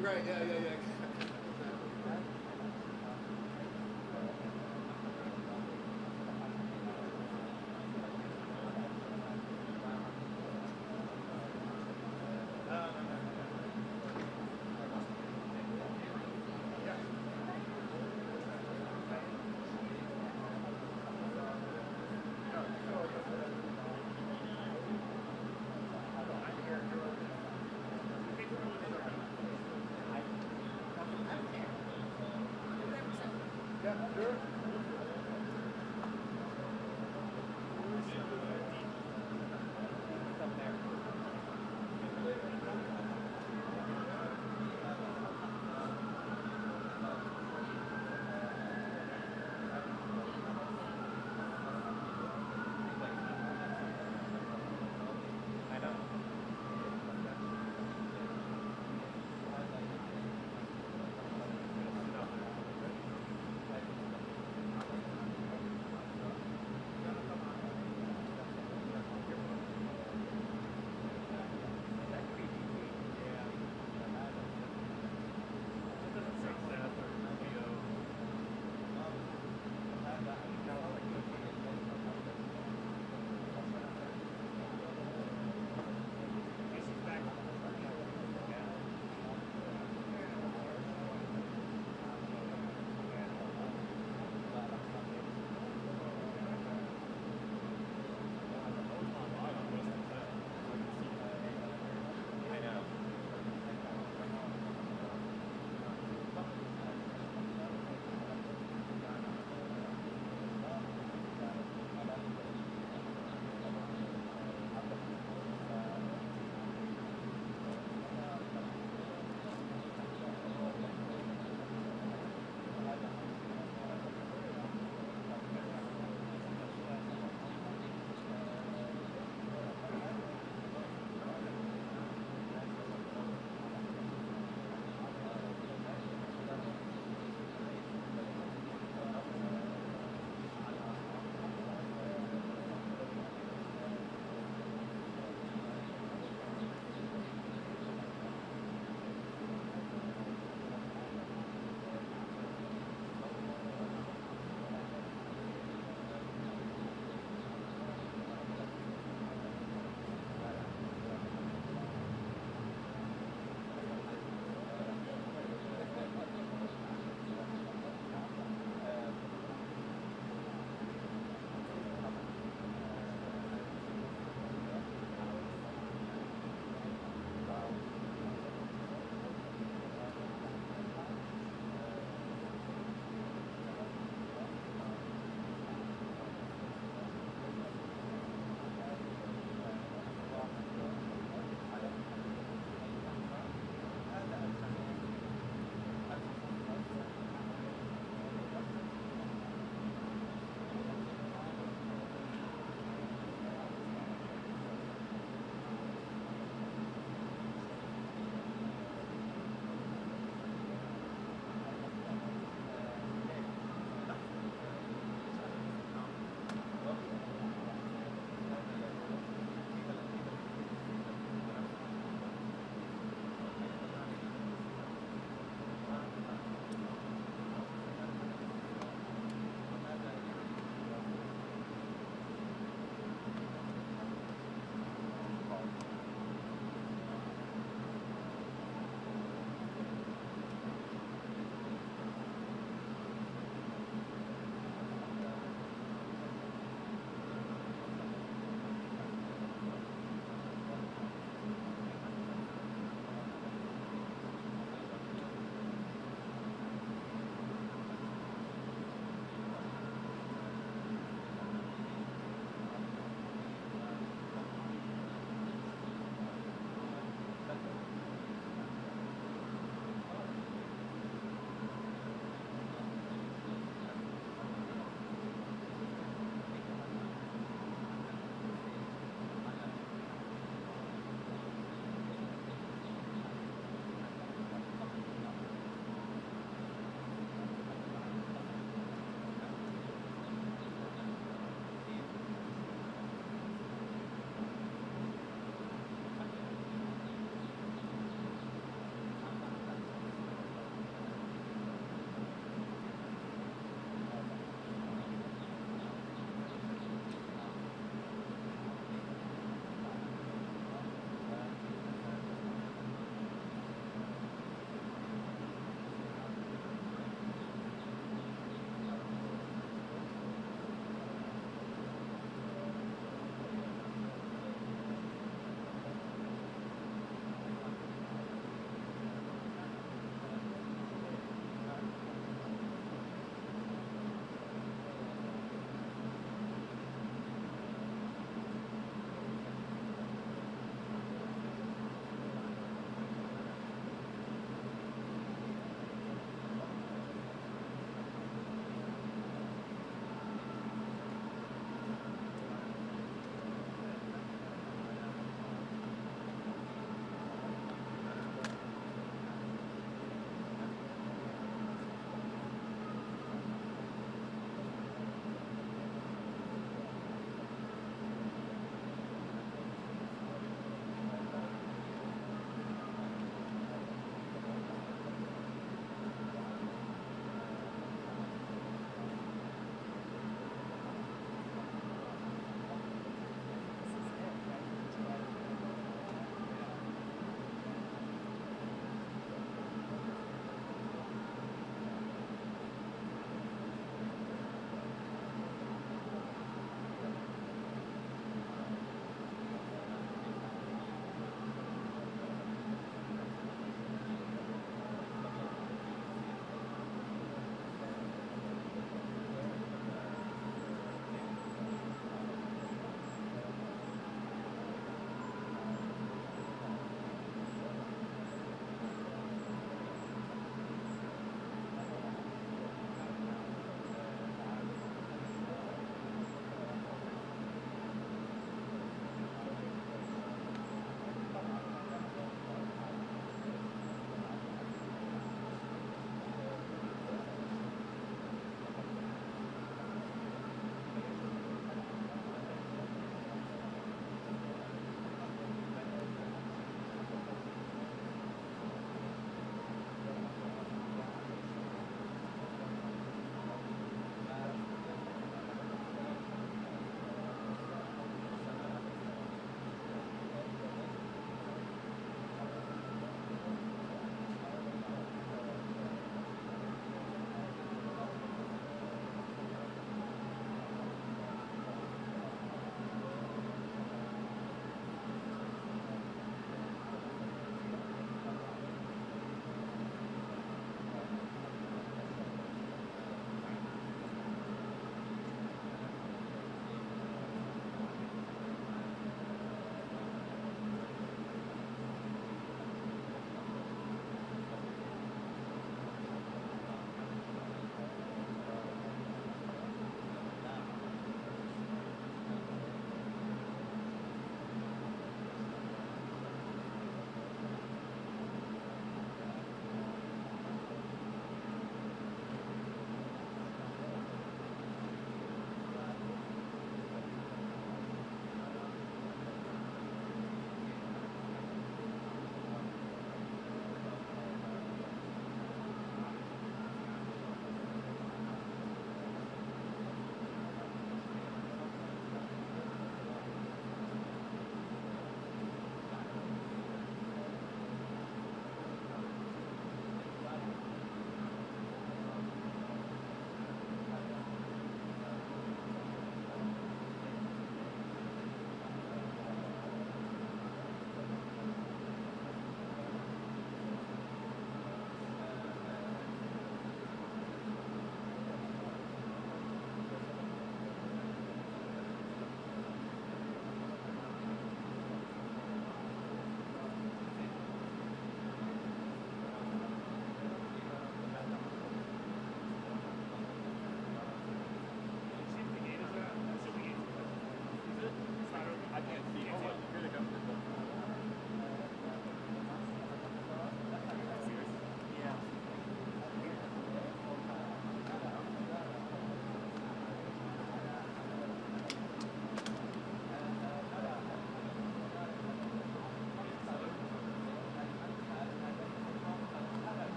Right, yeah, yeah, yeah.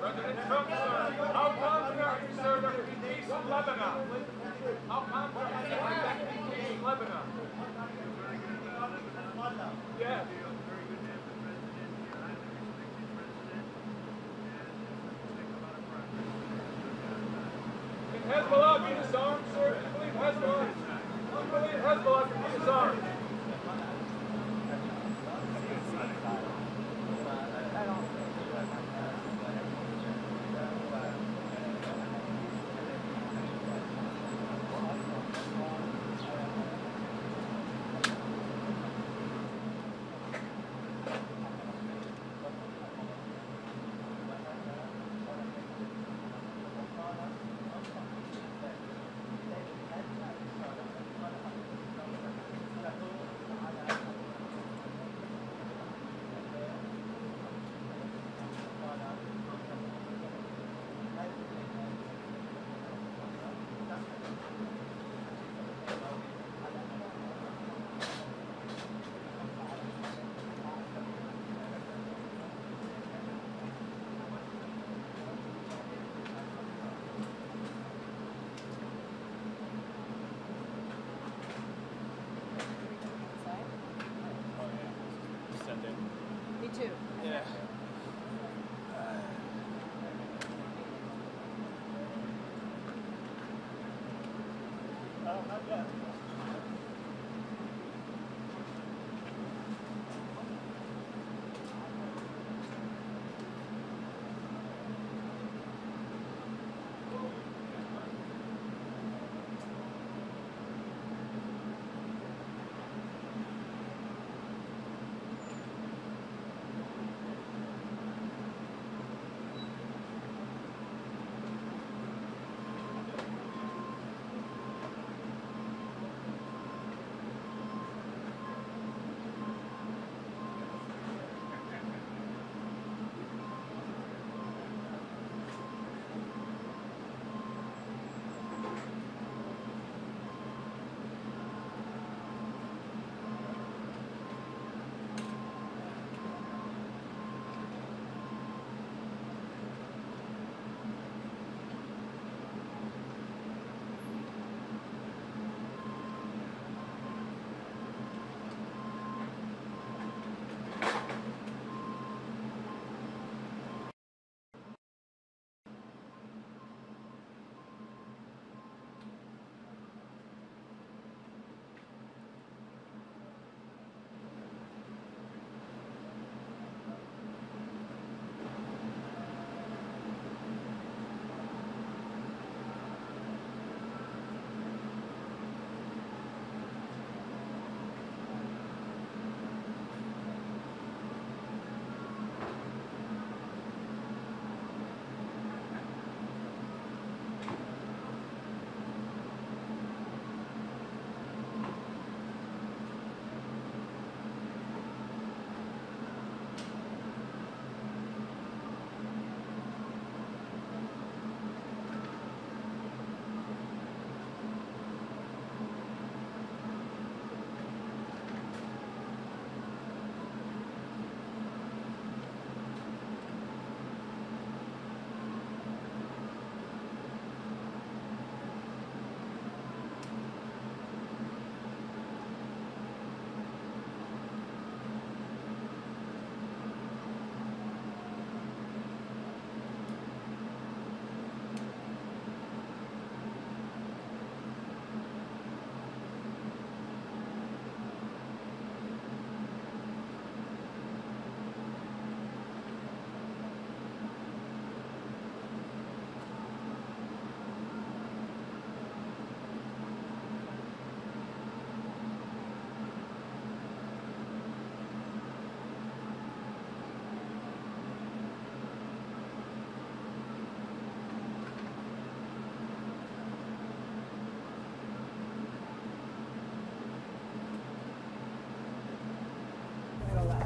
President Trump, sir, how confident are you, sir, there will be peace in Lebanon? How confident are you there will be peace in Lebanon? Yes. Can Hezbollah be disarmed, sir? Do you believe Hezbollah can be disarmed? Me too. Yeah. Not yet.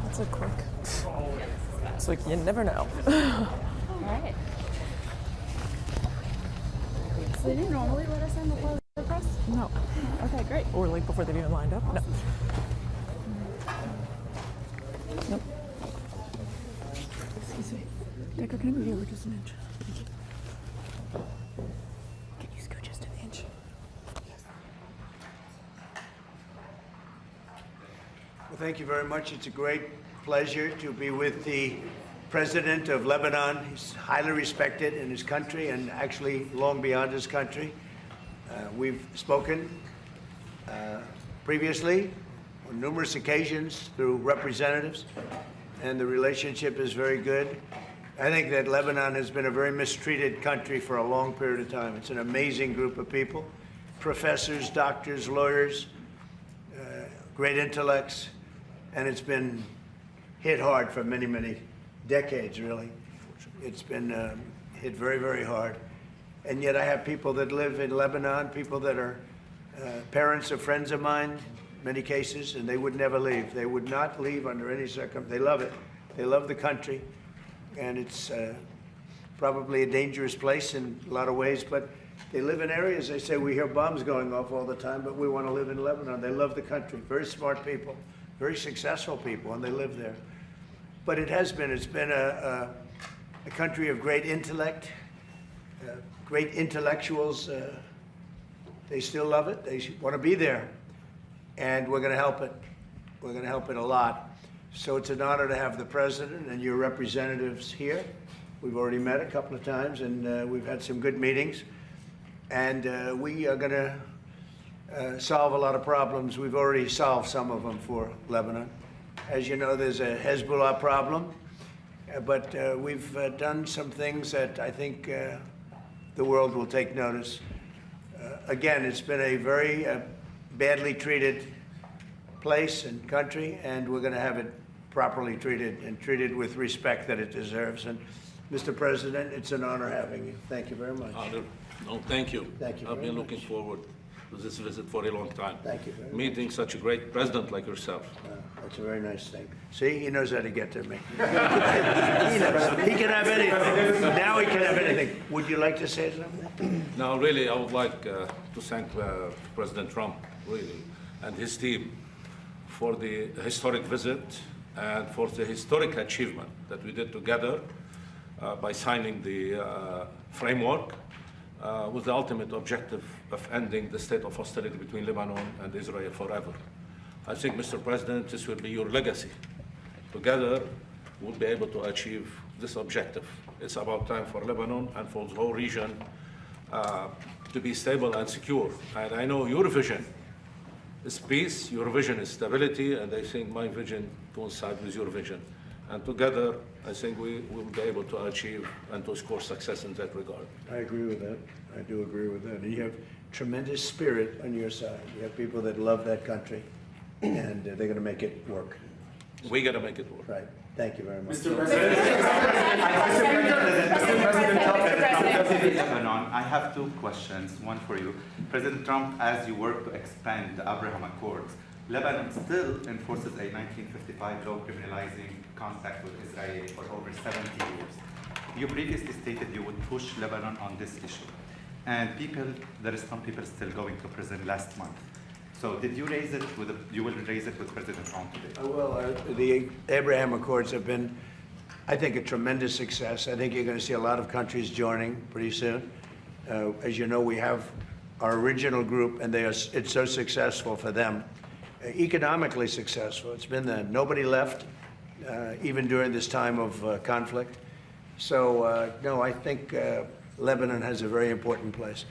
It's a quick. It's like you never know. Alright. So they didn't normally let us in before the press? No. Okay, great. Or like before they've even lined up? No. Nope. Decker, can I move you over just an inch? Can you scoot just an inch? Well, thank you very much. It's a great pleasure to be with the President of Lebanon. He's highly respected in his country and actually long beyond his country. We've spoken previously on numerous occasions through representatives, and the relationship is very good. I think that Lebanon has been a very mistreated country for a long period of time. It's an amazing group of people, professors, doctors, lawyers, great intellects, and it's been hit hard for many, many decades, really. It's been hit very, very hard. And yet I have people that live in Lebanon, people that are parents of friends of mine, in many cases, and they would never leave. They would not leave under any circumstance. They love it. They love the country. And it's probably a dangerous place in a lot of ways, but they live in areas, they say, we hear bombs going off all the time, but we want to live in Lebanon. They love the country. Very smart people, very successful people, and they live there. But it's been a country of great intellect, great intellectuals. They still love it. They want to be there. And we're going to help it. We're going to help it a lot. So it's an honor to have the President and your representatives here. We've already met a couple of times, and we've had some good meetings. And we are going to solve a lot of problems. We've already solved some of them for Lebanon. As you know, there's a Hezbollah problem, but we've done some things that I think the world will take notice. Again, it's been a very badly treated place and country, and we're going to have it properly treated and treated with respect that it deserves. And Mr. President, it's an honor having you. Thank you very much. No, thank you. Thank you I've very been much. looking forward to this visit for a long time. Thank you very much. Meeting such a great president like yourself. That's a very nice thing. See, he knows how to get to me. He knows. He can have anything. Now he can have anything. Would you like to say something? Now, really, I would like to thank President Trump, really, and his team for the historic visit and for the historic achievement that we did together by signing the framework with the ultimate objective of ending the state of hostility between Lebanon and Israel forever. I think, Mr. President, this will be your legacy. Together, we'll be able to achieve this objective. It's about time for Lebanon and for the whole region to be stable and secure. And I know your vision is peace, your vision is stability, and I think my vision coincides with your vision. And together, I think we will be able to achieve and to score success in that regard. I agree with that. I do agree with that. And you have tremendous spirit on your side. You have people that love that country, and they're going to make it work. We got to make it work. Right. Thank you very much. Mr. President, President Lebanon, I have two questions, one for you. President Trump, as you work to expand the Abraham Accords, Lebanon still enforces a 1955 law criminalizing contact with Israel for over 70 years. You previously stated you would push Lebanon on this issue. And there is some people still going to prison last month. So did you raise it you will raise it with President Trump today? Well, the Abraham Accords have been, I think, a tremendous success. I think you're going to see a lot of countries joining pretty soon. As you know, we have our original group, and it's so successful for them. Economically successful. It's been there. Nobody left, even during this time of conflict. So, no, I think Lebanon has a very important place.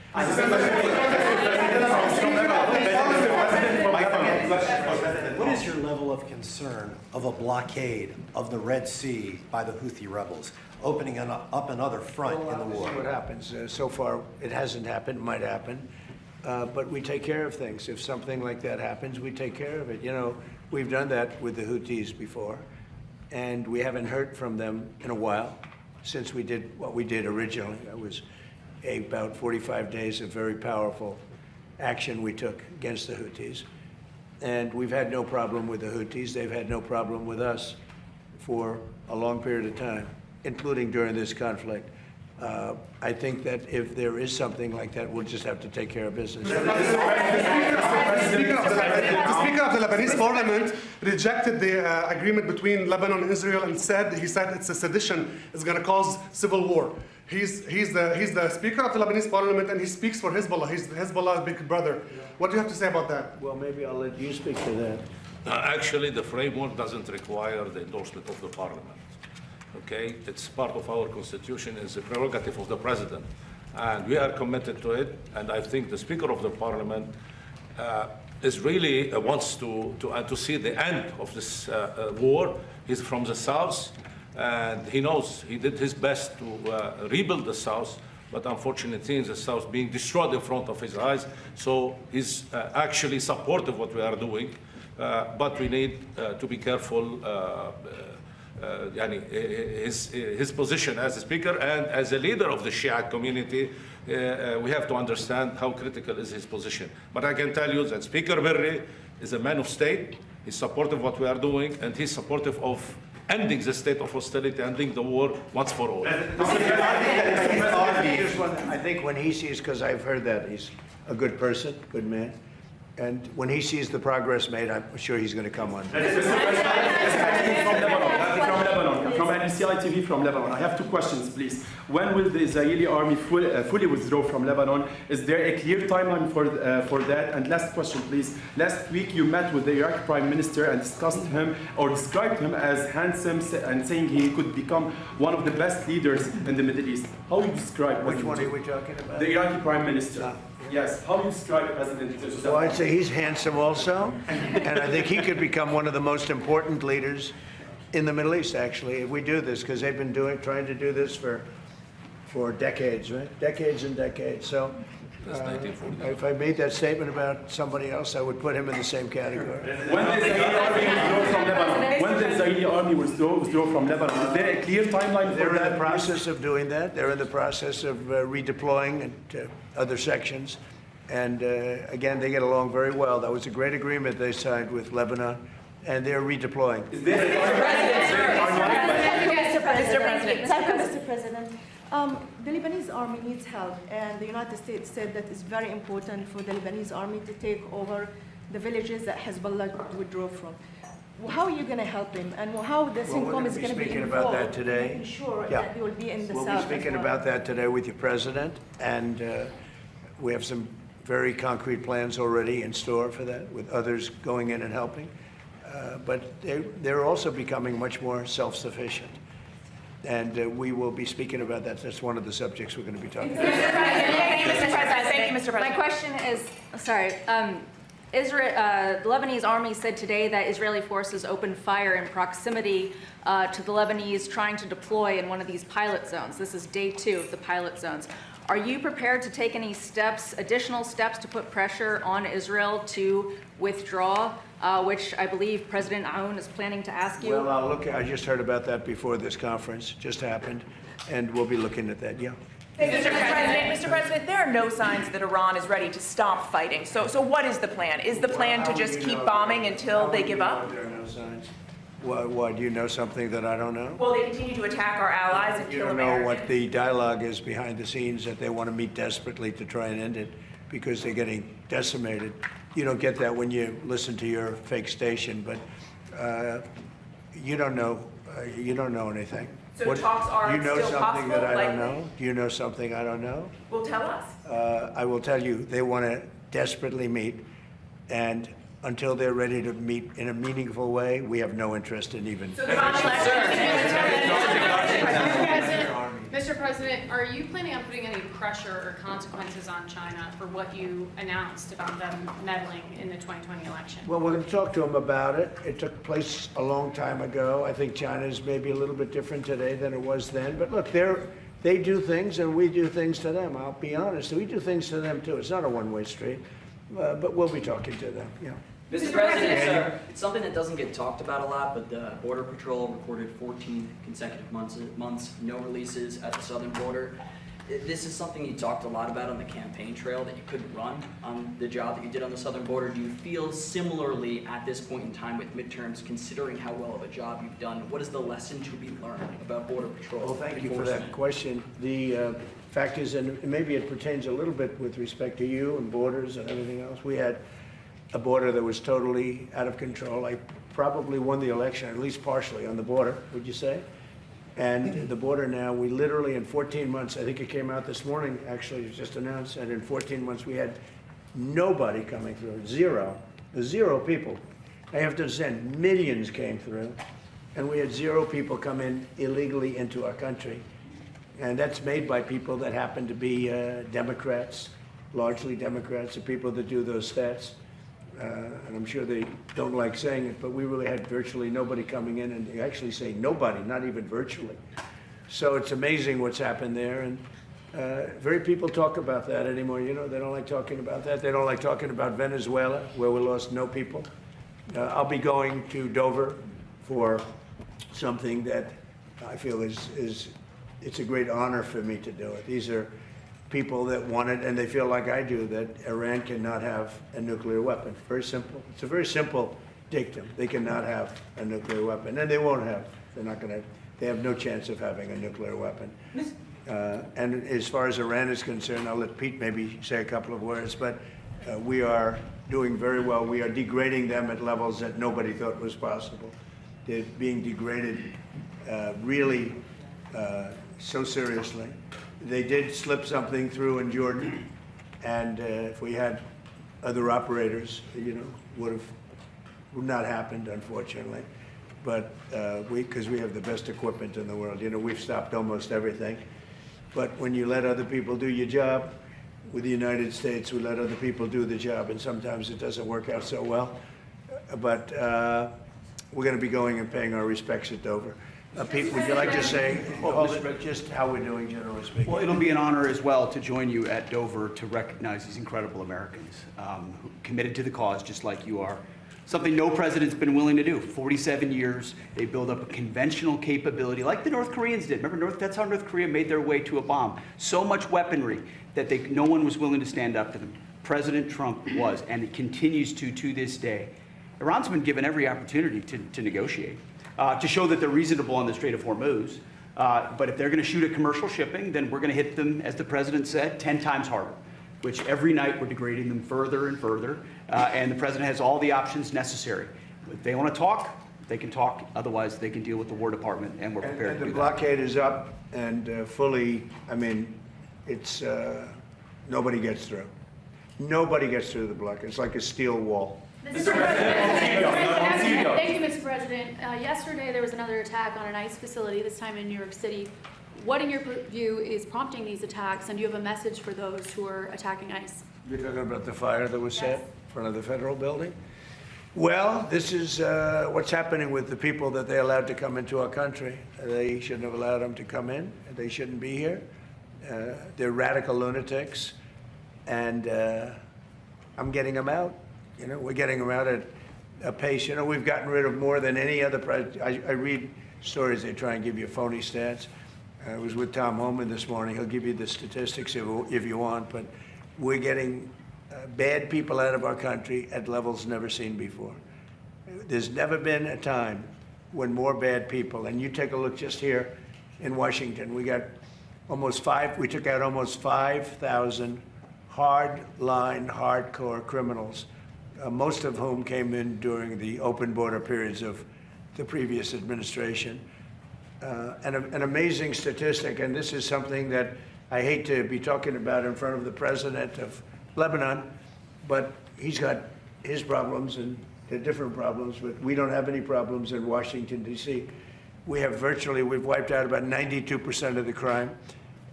What is your level of concern of a blockade of the Red Sea by the Houthi rebels, opening up another front in the war? This is what happens. So far, it hasn't happened. It might happen. But we take care of things. If something like that happens, we take care of it. You know, we've done that with the Houthis before, and we haven't heard from them in a while since we did what we did originally. That was about 45 days of very powerful action we took against the Houthis. And we've had no problem with the Houthis. They've had no problem with us for a long period of time, including during this conflict. I think that if there is something like that, we'll just have to take care of business. The Speaker of the Lebanese parliament rejected the agreement between Lebanon and Israel and he said it's a sedition, it's going to cause civil war. He's the speaker of the Lebanese parliament and he speaks for Hezbollah. He's Hezbollah's big brother. What do you have to say about that? Well, maybe I'll let you speak to that. Actually, the framework doesn't require the endorsement of the parliament. Okay, it's part of our constitution. It's a prerogative of the president, and we are committed to it. And I think the speaker of the parliament is really wants to see the end of this war. He's from the south, and he knows he did his best to rebuild the south. But unfortunately, the south being destroyed in front of his eyes. So he's actually supportive of what we are doing. But we need to be careful. His position as a speaker and as a leader of the Shia community, we have to understand how critical is his position. But I can tell you that Speaker Berri is a man of state. He's supportive of what we are doing, and he's supportive of ending the state of hostility, ending the war once for all. I think when he sees, because I've heard that, he's a good person, good man. And when he sees the progress made, I'm sure he's going to come on. From NCI TV from Lebanon. I have two questions, please. When will the Israeli army fully withdraw from Lebanon? Is there a clear timeline for that? And last question, please. Last week you met with the Iraqi Prime Minister and discussed him or described him as handsome and saying he could become one of the best leaders in the Middle East. How do you describe? Which one are we talking about? The Iraqi Prime Minister. Yes, how do you describe President Joseph Aoun? Well, I'd say he's handsome also, and I think he could become one of the most important leaders in the Middle East, actually, if we do this, because they've been trying to do this for decades, right? Decades and decades. So if I made that statement about somebody else, I would put him in the same category. When the Israeli army withdraw from Lebanon, is there a clear timeline for They're that? in the process of doing that. They're in the process of redeploying to other sections. And again, they get along very well. That was a great agreement they signed with Lebanon, and they're redeploying. Mr. President, the Lebanese army needs help, and the United States said that it's very important for the Lebanese army to take over the villages that Hezbollah withdrew from. How are you going to help him, and how the CENTCOM is going to be speaking about that involved today. making sure that they will be in the We'll south be speaking as well? about that today with your president, and we have some very concrete plans already in store for that, with others going in and helping. But they're also becoming much more self-sufficient. And we will be speaking about that. That's one of the subjects we're going to be talking about. Thank you, Mr. President. Thank you, Mr. President. My question is, the Lebanese army said today that Israeli forces opened fire in proximity to the Lebanese trying to deploy in one of these pilot zones. This is day 2 of the pilot zones. Are you prepared to take any steps, additional steps, to put pressure on Israel to withdraw, which I believe President Aoun is planning to ask you? Well, I just heard about that before this conference just happened, and we'll be looking at that, yeah. Mr. President, there are no signs that Iran is ready to stop fighting. So what is the plan? Is the plan to just keep bombing until they give up? There are no signs. Why, do you know something that I don't know? Well, they continue to attack our allies and kill Americans. You don't know what the dialogue is behind the scenes, that they want to meet desperately to try and end it because they're getting decimated. You don't get that when you listen to your fake station, but you don't know anything. So talks are you know still something possible, that I don't likely? know? Do you know something I don't know? Well, tell us. I will tell you, they want to desperately meet, and until they're ready to meet in a meaningful way, we have no interest in even. Mr. President, are you planning on putting any pressure or consequences on China for what you announced about them meddling in the 2020 election? Well, we're going to talk to them about it. It took place a long time ago. I think China is maybe a little bit different today than it was then. But look, they do things and we do things to them. I'll be honest. We do things to them too. It's not a one-way street. But we'll be talking to them. Yeah. Mr. President, it's something that doesn't get talked about a lot, but the Border Patrol recorded 14 consecutive months, no releases at the southern border. This is something you talked a lot about on the campaign trail, that you couldn't run on the job that you did on the southern border. Do you feel similarly at this point in time with midterms, considering how well of a job you've done? What is the lesson to be learned about Border Patrol? Well, thank you for that question. The fact is, and maybe it pertains a little bit with respect to you and borders and everything else, we had a border that was totally out of control. I probably won the election, at least partially, on the border, would you say? And the border now, we literally in 14 months, I think it came out this morning, actually, it was just announced, and in 14 months we had nobody coming through, zero people. I have to understand, millions came through, and we had 0 people come in illegally into our country. And that's made by people that happen to be Democrats, largely Democrats, the people that do those stats. And I'm sure they don't like saying it, but we really had virtually nobody coming in, and they actually say nobody, not even virtually. So it's amazing what's happened there, and very people talk about that anymore. You know, they don't like talking about that. They don't like talking about Venezuela, where we lost no people. I'll be going to Dover for something that I feel it's a great honor for me to do it. These are people that want it, and they feel like I do, that Iran cannot have a nuclear weapon. Very simple. It's a very simple dictum. They cannot have a nuclear weapon, and they won't have. They're not going to. They have no chance of having a nuclear weapon. And as far as Iran is concerned, I'll let Pete maybe say a couple of words, but we are doing very well. We are degrading them at levels that nobody thought was possible. They're being degraded really so seriously. They did slip something through in Jordan, and if we had other operators, you know, would not happened, unfortunately. But because we have the best equipment in the world, you know, we've stopped almost everything. But when you let other people do your job, with the United States, we let other people do the job, and sometimes it doesn't work out so well. But we're going to be going and paying our respects at Dover. Pete, would you like to say just how we're doing, generally speaking? Well, it'll be an honor as well to join you at Dover to recognize these incredible Americans who committed to the cause just like you are. Something no president's been willing to do. 47 years, they build up a conventional capability like the North Koreans did. Remember, that's how North Korea made their way to a bomb. So much weaponry that no one was willing to stand up to them. President Trump was, and it continues to this day. Iran's been given every opportunity to negotiate, to show that they're reasonable on the Strait of Hormuz. But if they're going to shoot at commercial shipping, then we're going to hit them, as the president said, 10 times harder, which every night we're degrading them further and further. And the president has all the options necessary. If they want to talk, they can talk. Otherwise, they can deal with the War Department, and we're prepared to do that. And the blockade is up and fully, I mean, it's, nobody gets through. Nobody gets through the blockade. It's like a steel wall. Mr. President. Thank you, Mr. President. Yesterday, there was another attack on an ICE facility, this time in New York City. What, in your view, is prompting these attacks, and do you have a message for those who are attacking ICE? You're talking about the fire that was set in front of the federal building? Well, this is what's happening with the people that they allowed to come into our country. They shouldn't have allowed them to come in. They shouldn't be here. They're radical lunatics, and I'm getting them out. You know, we're getting them out at a pace. You know, we've gotten rid of more than any other president. I read stories. They try and give you phony stats. I was with Tom Homan this morning. He'll give you the statistics if you want, but we're getting bad people out of our country at levels never seen before. There's never been a time when more bad people, and you take a look just here in Washington, we got we took out almost 5,000 hard-line, hardcore criminals, most of whom came in during the open border periods of the previous administration. An amazing statistic, and this is something that I hate to be talking about in front of the president of Lebanon, but he's got his problems and they're different problems, but we don't have any problems in Washington, D.C. We've wiped out about 92% of the crime,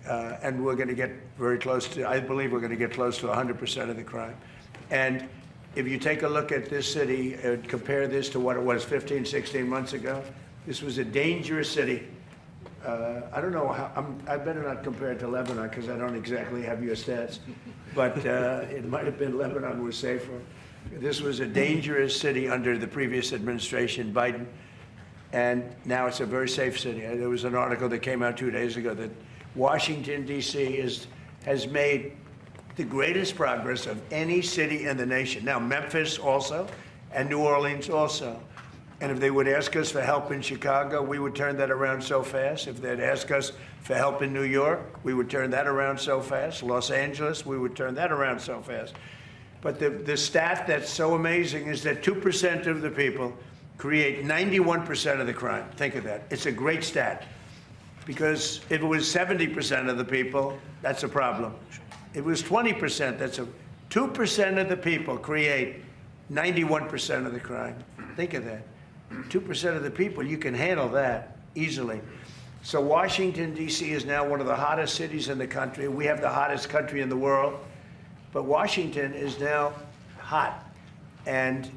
and we're going to get very close to, I believe we're going to get close to 100% of the crime. And if you take a look at this city and compare this to what it was 15, 16 months ago, this was a dangerous city. I don't know how, I better not compare it to Lebanon because I don't exactly have your stats, but it might have been Lebanon was safer. This was a dangerous city under the previous administration, Biden, and now it's a very safe city. There was an article that came out 2 days ago that Washington, D.C. has made the greatest progress of any city in the nation. Now, Memphis also, and New Orleans also. And if they would ask us for help in Chicago, we would turn that around so fast. If they'd ask us for help in New York, we would turn that around so fast. Los Angeles, we would turn that around so fast. But the stat that's so amazing is that 2% of the people create 91% of the crime. Think of that. It's a great stat. Because if it was 70% of the people, that's a problem. If it was 20%, that's a 2% of the people create 91% of the crime. Think of that. 2% of the people, you can handle that easily. So Washington, D.C. is now one of the hottest cities in the country. We have the hottest country in the world. But Washington is now hot. And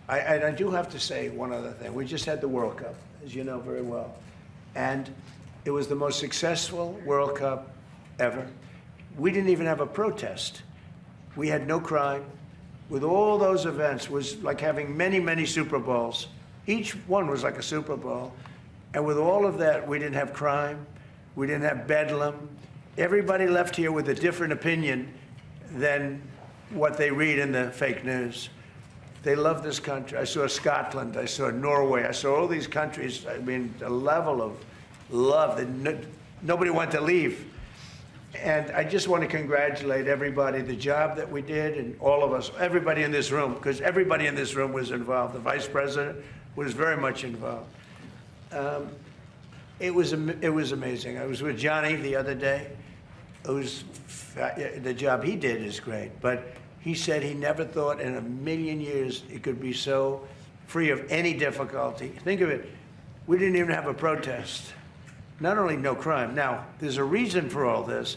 I do have to say one other thing. We just had the World Cup, as you know very well. And it was the most successful World Cup ever. We didn't even have a protest. We had no crime. With all those events, was like having many, many Super Bowls. Each one was like a Super Bowl. And with all of that, we didn't have crime. We didn't have bedlam. Everybody left here with a different opinion than what they read in the fake news. They love this country. I saw Scotland. I saw Norway. I saw all these countries. I mean, the level of love that nobody wanted to leave. And I just want to congratulate everybody, the job that we did, and all of us, everybody in this room, because everybody in this room was involved. The vice president was very much involved. It was amazing. I was with Johnny the other day. The job he did is great, but he said he never thought in a million years it could be so free of any difficulty. Think of it. We didn't even have a protest. Not only no crime. Now, there's a reason for all this,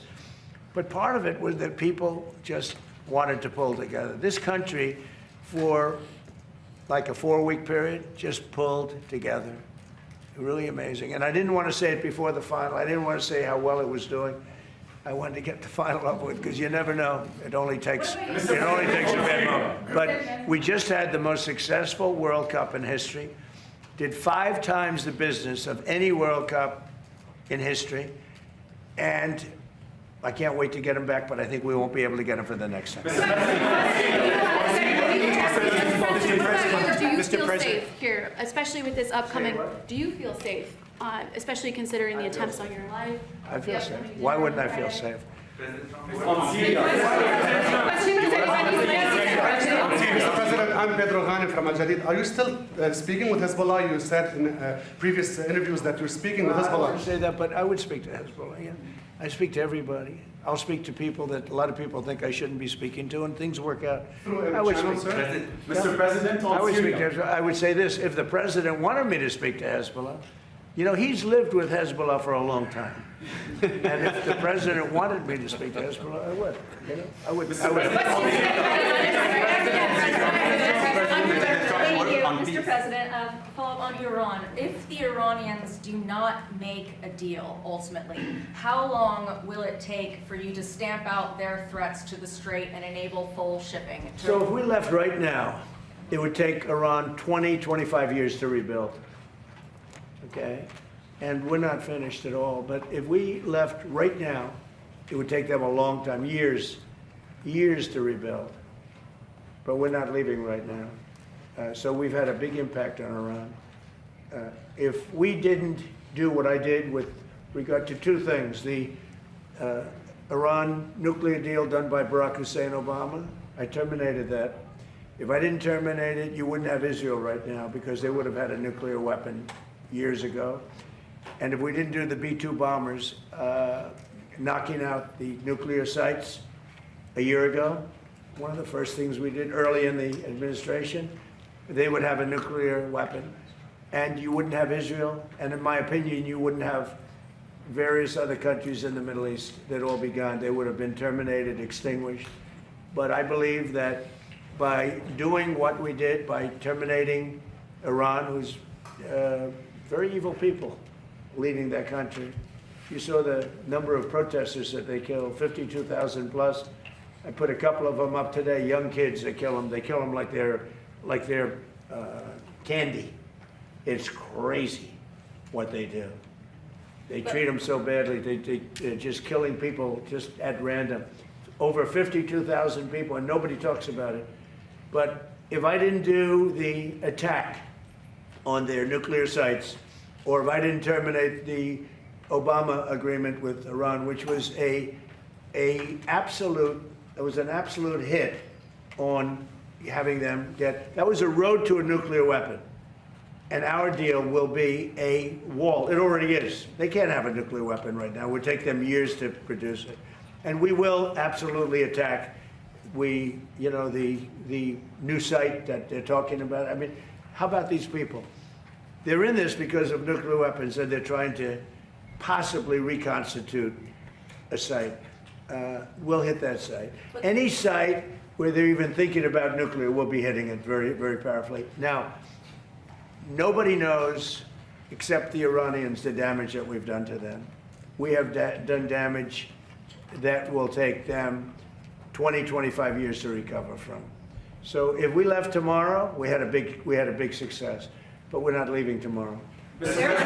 but part of it was that people just wanted to pull together. This country, for like a 4-week period, just pulled together. Really amazing. And I didn't want to say it before the final. I didn't want to say how well it was doing. I wanted to get the final up with, because you never know. It only takes a bad moment. But we just had the most successful World Cup in history. Did 5 times the business of any World Cup in history. And I can't wait to get him back, but I think we won't be able to get him for the next time. Do you feel safe here, especially with this upcoming? Do you feel safe, especially considering the attempts on your life? I feel safe. Why wouldn't I feel safe? Mr. President, I'm Pedro Ghani from Al Jadid. Are you still speaking with Hezbollah? You said in previous interviews that you're speaking with Hezbollah. I wouldn't say that, but I would speak to Hezbollah. Yeah. I speak to everybody. I'll speak to people that a lot of people think I shouldn't be speaking to, and things work out. I would speak to Mr. President, I would say this: if the president wanted me to speak to Hezbollah, you know, he's lived with Hezbollah for a long time. And if the president wanted me to speak to Hezbollah, I would. You know, I would. Mr. President, follow up on Iran. If the Iranians do not make a deal, ultimately, how long will it take for you to stamp out their threats to the Strait and enable full shipping? So if we left right now, it would take Iran 20, 25 years to rebuild. Okay? And we're not finished at all. But if we left right now, it would take them a long time, years to rebuild. But we're not leaving right now. So we've had a big impact on Iran. If we didn't do what I did with regard to 2 things, the Iran nuclear deal done by Barack Hussein Obama, I terminated that. If I didn't terminate it, you wouldn't have Israel right now, because they would have had a nuclear weapon years ago. And if we didn't do the B-2 bombers, knocking out the nuclear sites a year ago, one of the first things we did early in the administration, they would have a nuclear weapon, and you wouldn't have Israel, and in my opinion, you wouldn't have various other countries in the Middle East. They'd all be gone. They would have been terminated, extinguished. But I believe that by doing what we did, by terminating Iran, who's very evil people leading that country. You saw the number of protesters that they killed, 52,000 plus. I put a couple of them up today, young kids, they kill them. They kill them like they're candy. It's crazy what they do. They treat them so badly. They're just killing people just at random. Over 52,000 people, and nobody talks about it. But if I didn't do the attack on their nuclear sites, or if I didn't terminate the Obama agreement with Iran, which was a absolute it was an absolute hit on having them get, that was a road to a nuclear weapon. And our deal will be a wall. It already is. They can't have a nuclear weapon right now. It would take them years to produce it. And we will absolutely attack the new site that they're talking about. I mean, how about these people? They're in this because of nuclear weapons, and they're trying to possibly reconstitute a site. We'll hit that site. Any site where they're even thinking about nuclear, we'll be hitting it very, very powerfully. Now, nobody knows, except the Iranians, the damage that we've done to them. We have done damage that will take them 20, 25 years to recover from. So if we left tomorrow, we had a big success, but we're not leaving tomorrow. Their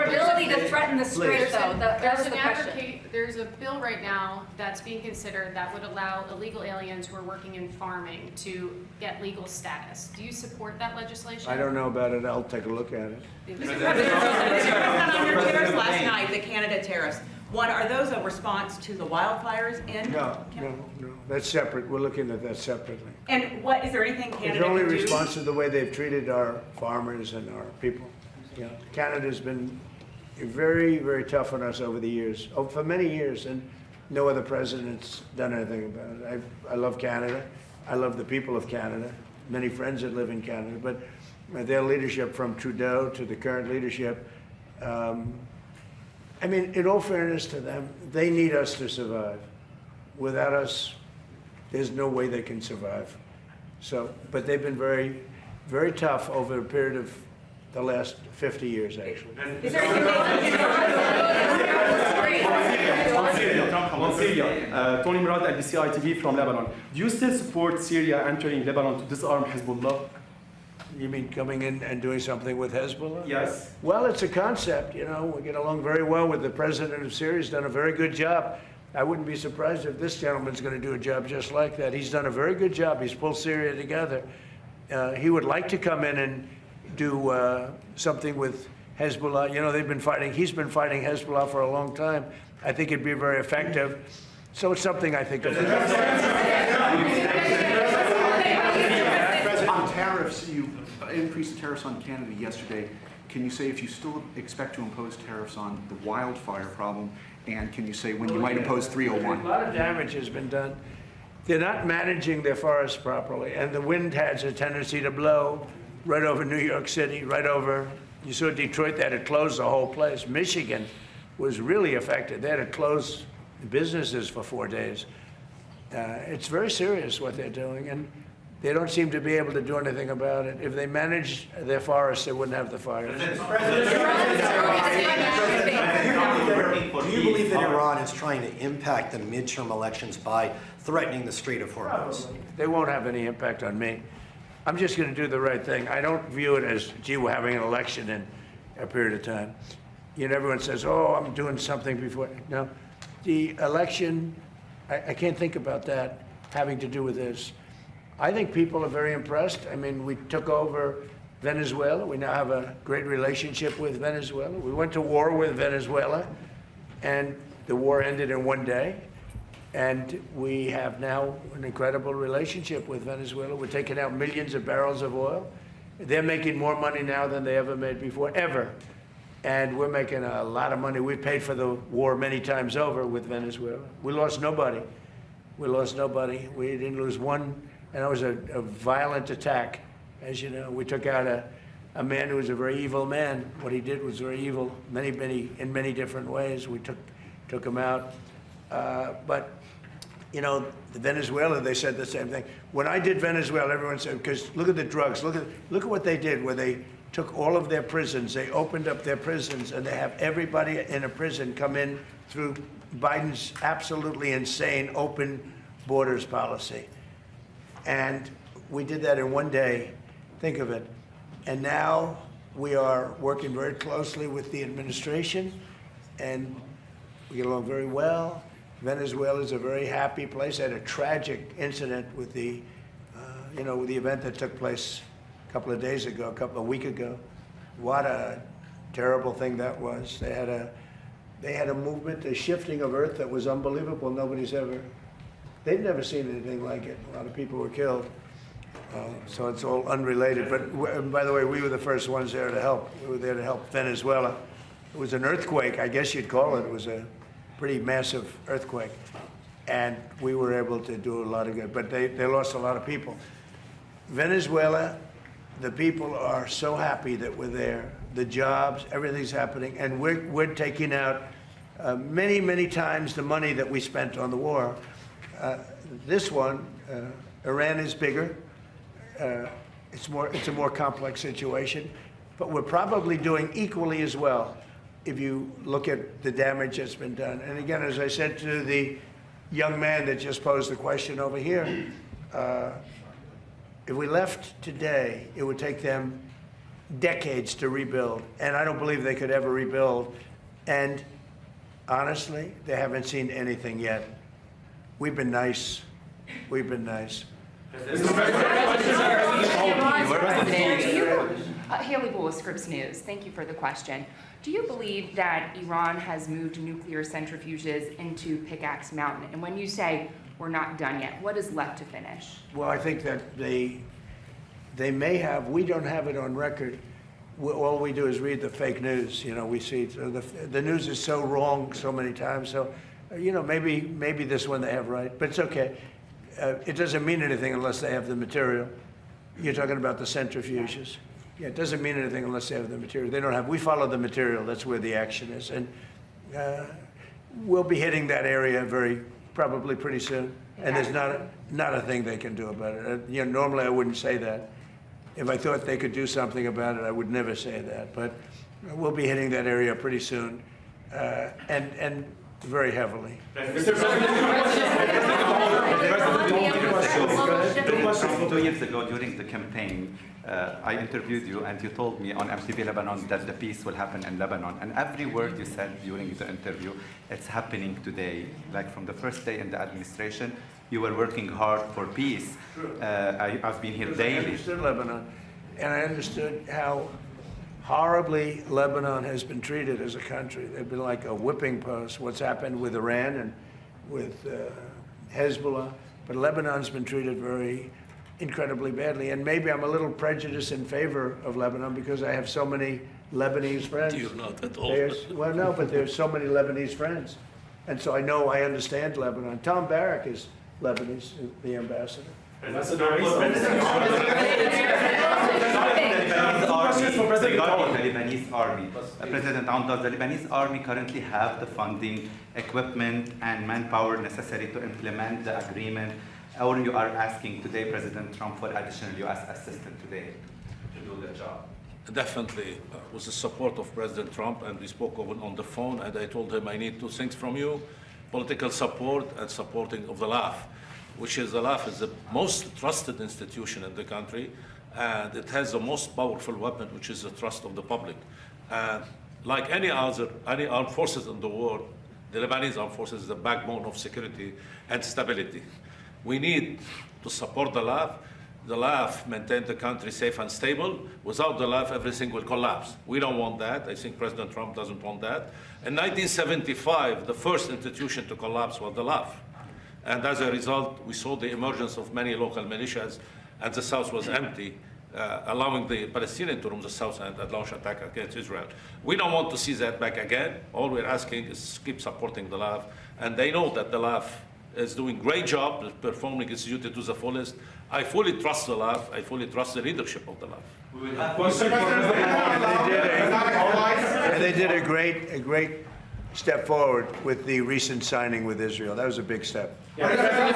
ability to threaten the Strait, though, that was the question. There's a bill right now that's being considered that would allow illegal aliens who are working in farming to get legal status. Do you support that legislation? I don't know about it. I'll take a look at it. Mr. President, on your tariffs last night, the Canada tariffs. One, are those a response to the wildfires in Canada? No. That's separate. We're looking at that separately. And what, is there anything Canada It's only can do? response to the way they've treated our farmers and our people. Yeah. Canada's been very, very tough on us over the years, for many years, and no other president's done anything about it. I love Canada. I love the people of Canada. Many friends that live in Canada, but their leadership, from Trudeau to the current leadership, I mean, in all fairness to them, they need us to survive. Without us, there's no way they can survive. So, but they've been very, very tough over a period of the last 50 years, actually. One Syria. Tony Murad, LBC ITV from Lebanon. Do you still support Syria entering Lebanon to disarm Hezbollah? You mean coming in and doing something with Hezbollah? Yes. Well, it's a concept, you know. We get along very well with the president of Syria. He's done a very good job. I wouldn't be surprised if this gentleman's going to do a job just like that. He's done a very good job. He's pulled Syria together. He would like to come in and do something with Hezbollah. You know, they've been fighting. He's been fighting Hezbollah for a long time. I think it'd be very effective. So it's something I think about. On tariffs, you increased the tariffs on Canada yesterday. Can you say if you still expect to impose tariffs on the wildfire problem? And can you say when you might impose 301? A lot of damage has been done. They're not managing their forests properly, and the wind has a tendency to blow right over New York City, right over, you saw Detroit, they had to close the whole place. Michigan was really affected. They had to close businesses for 4 days. It's very serious what they're doing, and they don't seem to be able to do anything about it. If they managed their forests, they wouldn't have the fires. Do you believe that Iran is trying to impact the midterm elections by threatening the Strait of Hormuz? They won't have any impact on me. I'm just going to do the right thing. I don't view it as, gee, we're having an election in a period of time. You know, everyone says, oh, I'm doing something before. No, the election, I can't think about that having to do with this. I think people are very impressed. I mean, we took over Venezuela. We now have a great relationship with Venezuela. We went to war with Venezuela, and the war ended in 1 day. And we have now an incredible relationship with Venezuela. We're taking out millions of barrels of oil. They're making more money now than they ever made before, ever. And we're making a lot of money. We've paid for the war many times over with Venezuela. We lost nobody. We lost nobody. We didn't lose one. And it was a violent attack. As you know, we took out a man who was a very evil man. What he did was very evil, in many different ways. We took him out. But, you know, Venezuela, they said the same thing. When I did Venezuela, everyone said, because look at the drugs. Look at what they did, where they took all of their prisons. They opened up their prisons, and they have everybody in a prison come in through Biden's absolutely insane open borders policy. And we did that in 1 day. Think of it. And now we are working very closely with the administration, and we get along very well. Venezuela is a very happy place. I had a tragic incident with the, with the event that took place a week ago. What a terrible thing that was. They had a movement, a shifting of earth that was unbelievable. Nobody's ever they've never seen anything like it. A lot of people were killed. So it's all unrelated. But by the way, we were the first ones there to help. We were there to help Venezuela. It was an earthquake, I guess you'd call it. It was a pretty massive earthquake. And we were able to do a lot of good. But they lost a lot of people. Venezuela, the people are so happy that we're there. The jobs, everything's happening. And we're taking out many, many times the money that we spent on the war. This one, Iran is bigger. It's a more complex situation, but we're probably doing equally as well if you look at the damage that's been done. And again, as I said to the young man that just posed the question over here, if we left today, it would take them decades to rebuild, and I don't believe they could ever rebuild. And honestly, they haven't seen anything yet. We've been nice. We've been nice. Haley Bull with Scripps News. Thank you for the question. Do you believe that Iran has moved nuclear centrifuges into Pickaxe Mountain? And when you say we're not done yet, what is left to finish? Well, I think that they may have. We don't have it on record. All we do is read the fake news. You know, we see the news is so wrong so many times. So, you know, maybe this one they have right, but it's okay. It doesn't mean anything unless they have the material. You're talking about the centrifuges. Yeah, it doesn't mean anything unless they have the material. They don't have. We follow the material. That's where the action is, and we'll be hitting that area probably pretty soon. And there's not a thing they can do about it. You know, normally I wouldn't say that. If I thought they could do something about it, I would never say that. But we'll be hitting that area pretty soon, and very heavily. Mr. President, 2 years ago during the campaign, I interviewed you and you told me on MTV Lebanon that the peace will happen in Lebanon. And every word you said during the interview, it's happening today. Like from the first day in the administration, you were working hard for peace. I've been here daily. I understood Lebanon, and I understood how horribly Lebanon has been treated as a country. They've been like a whipping post. What's happened with Iran and with Hezbollah, but Lebanon's been treated incredibly badly. And maybe I'm a little prejudiced in favor of Lebanon because I have so many Lebanese friends. You're not at all. Well, no, but there's so many Lebanese friends. And so I understand Lebanon. Tom Barrack is Lebanese, the ambassador. Regarding the Lebanese army, President Aoun, does the Lebanese army currently have the funding, equipment, and manpower necessary to implement the agreement? Or you are asking today President Trump for additional U.S. assistance today to do the job? Definitely, with the support of President Trump, and we spoke on the phone, and I told him I need 2 things from you: political support and supporting of the LAF, which is the LAF is the most trusted institution in the country, and it has the most powerful weapon, which is the trust of the public. And like any armed forces in the world, the Lebanese armed forces is the backbone of security and stability. We need to support the LAF. The LAF maintain the country safe and stable. Without the LAF, everything will collapse. We don't want that. I think President Trump doesn't want that. In 1975, the first institution to collapse was the LAF. And as a result, we saw the emergence of many local militias, and the South was empty, allowing the Palestinians to roam the South and launch attack against Israel. We don't want to see that back again. All we're asking is keep supporting the LAF. And they know that the LAF is doing a great job, performing its duty to the fullest. I fully trust the LAF. I fully trust the leadership of the LAF. And they did a great step forward with the recent signing with Israel. That was a big step. Are you going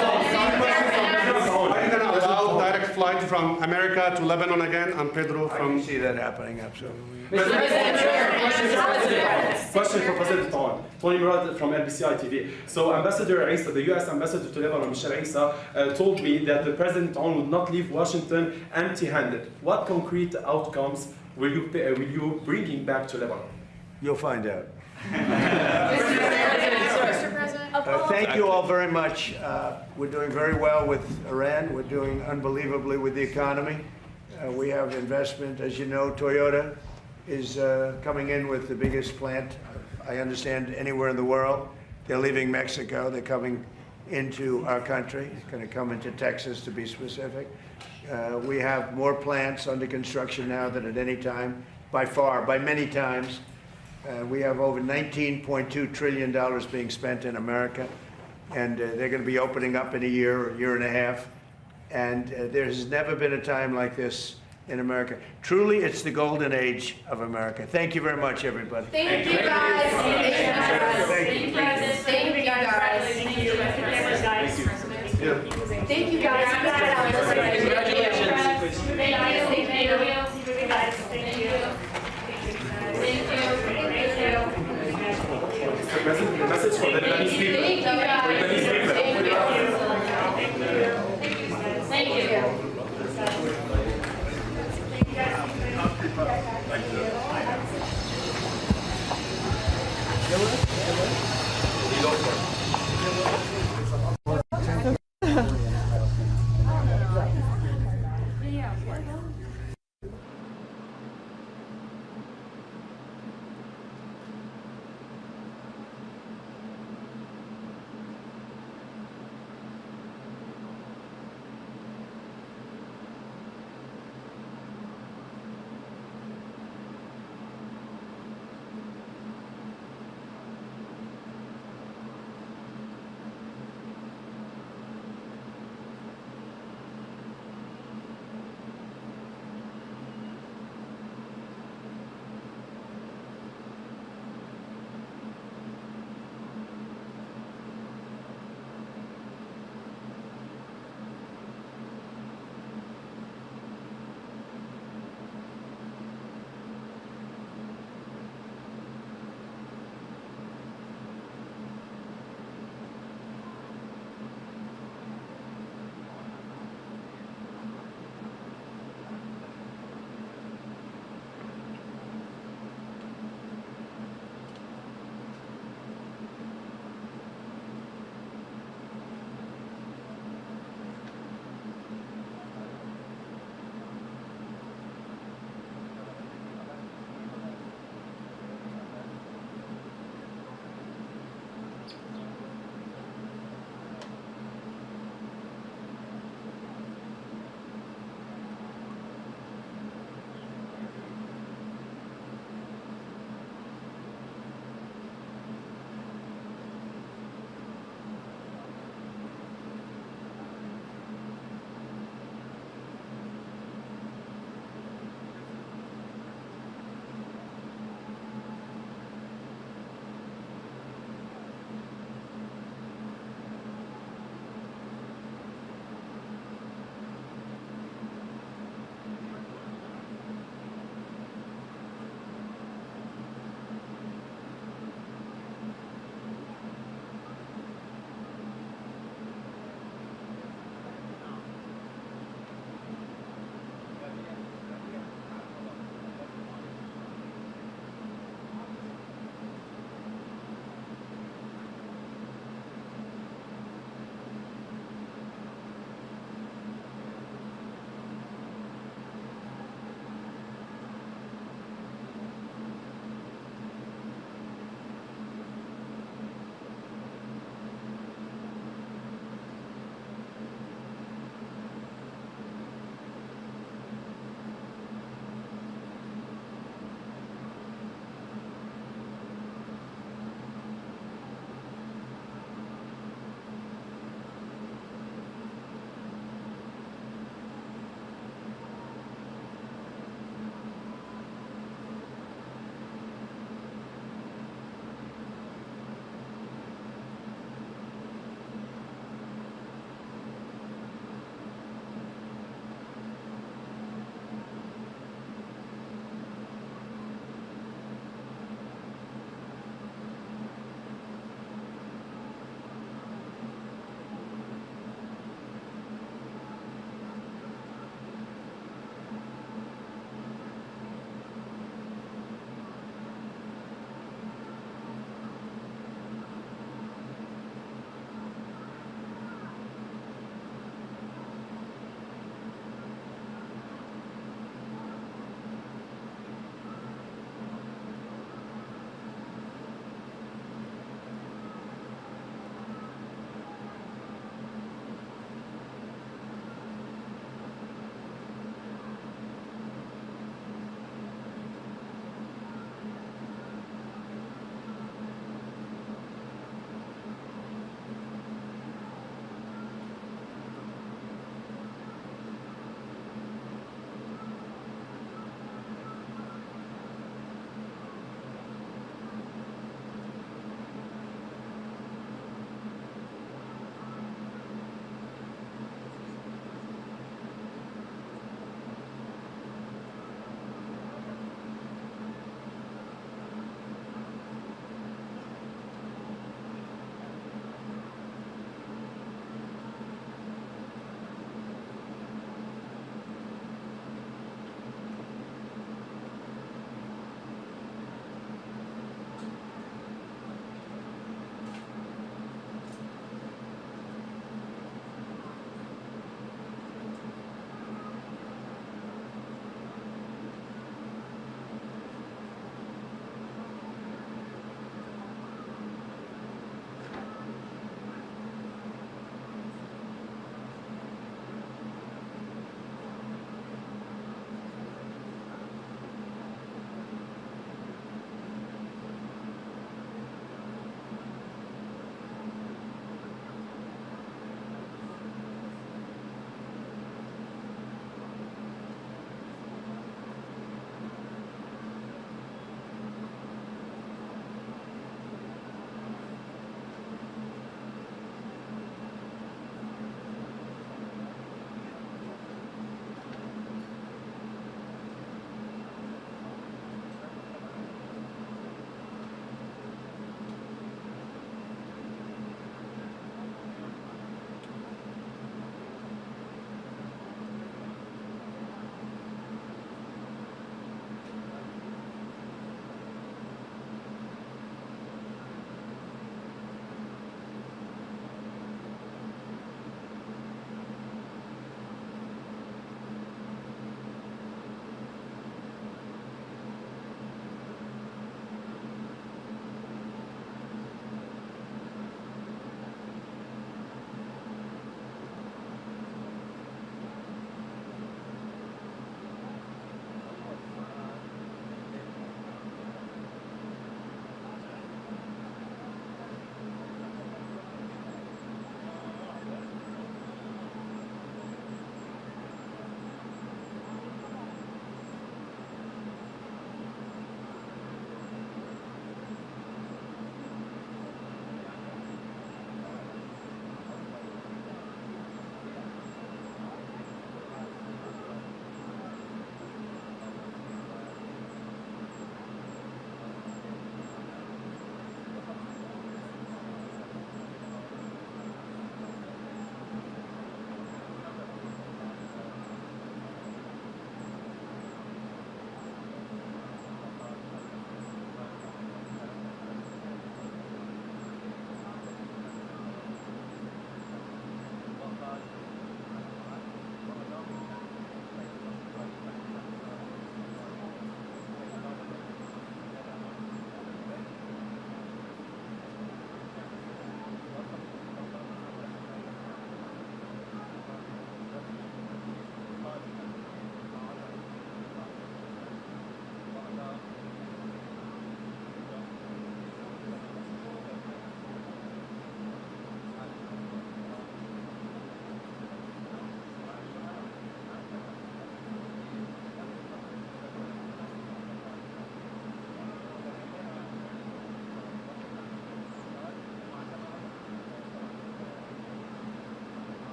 to allow direct flight from America to Lebanon again? I'm Pedro from... I can see that happening, absolutely. Question for President Aoun. Tony Murad from LBCI TV. So Ambassador Isa, the U.S. Ambassador to Lebanon, Michelle Isa, told me that the President Aoun would not leave Washington empty-handed. What concrete outcomes will you bring back to Lebanon? You'll find out. Mr. President? Thank you all very much. We're doing very well with Iran. We're doing unbelievably with the economy. We have investment. As you know, Toyota is coming in with the biggest plant, I understand, anywhere in the world. They're leaving Mexico. They're coming into our country. It's going to come into Texas, to be specific. We have more plants under construction now than at any time, by far, by many times. We have over $19.2 trillion being spent in America, and they're going to be opening up in a year and a half. And there has never been a time like this in America. Truly, it's the golden age of America. Thank you very much, everybody. Thank you, guys. Thank you, guys. Thank you, guys. Thank you, guys. Thank you, guys. Thank you, guys. Congratulations. Thank you. Mr. President, the message for the Lebanese people. Thank you, guys. For the Lebanese people. Thank you.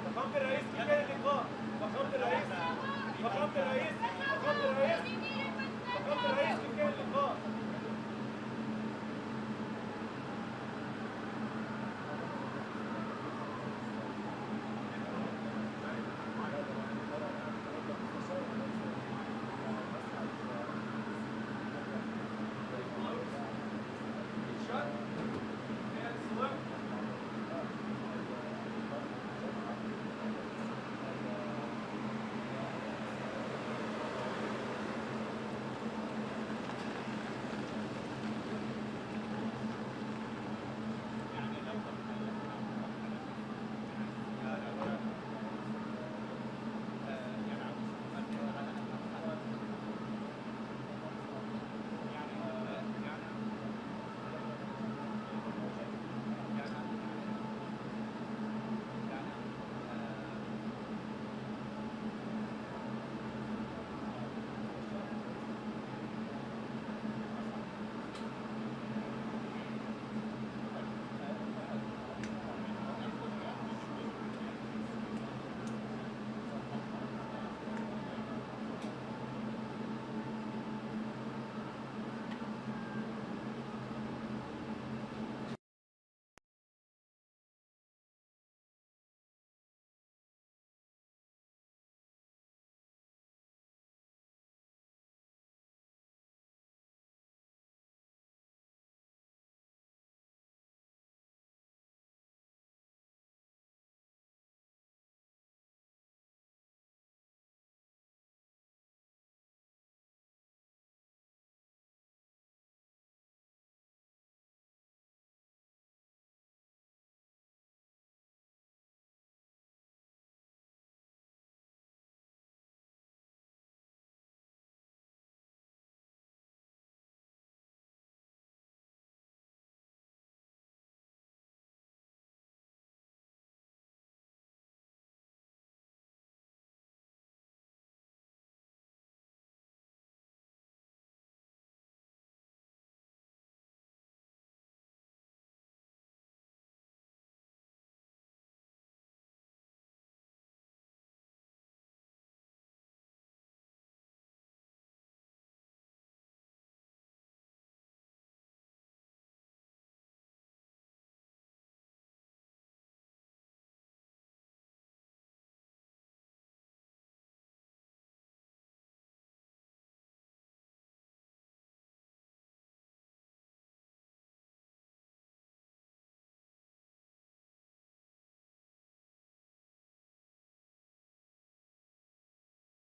فخامة الرئيس كيف كان اللقاء؟